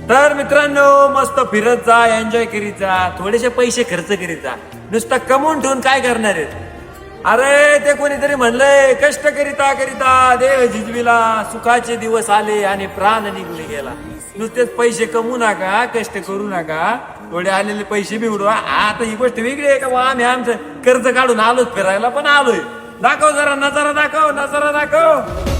तर मित्रांनो, मस्त फिरत जा, एन्जॉय करीत जा, थोडेसे पैसे खर्च करीत जा. नुसतं कमवून ठेवून काय करणार आहेत? अरे ते कोणीतरी म्हणलंय, कष्ट करिता करिता देह झिजविला, सुखाचे दिवस आले आणि प्राण निघून गेला. नुसतेच पैसे कमवू नका, कष्ट करू नका, थोडे आलेले पैसे बिवडवा. आता ही गोष्ट वेगळी आहे का बा, आम्ही आमचं कर्ज काढून आलोच फिरायला, पण आलोय. दाखव जरा नजारा, दाखव नजारा, दाखव.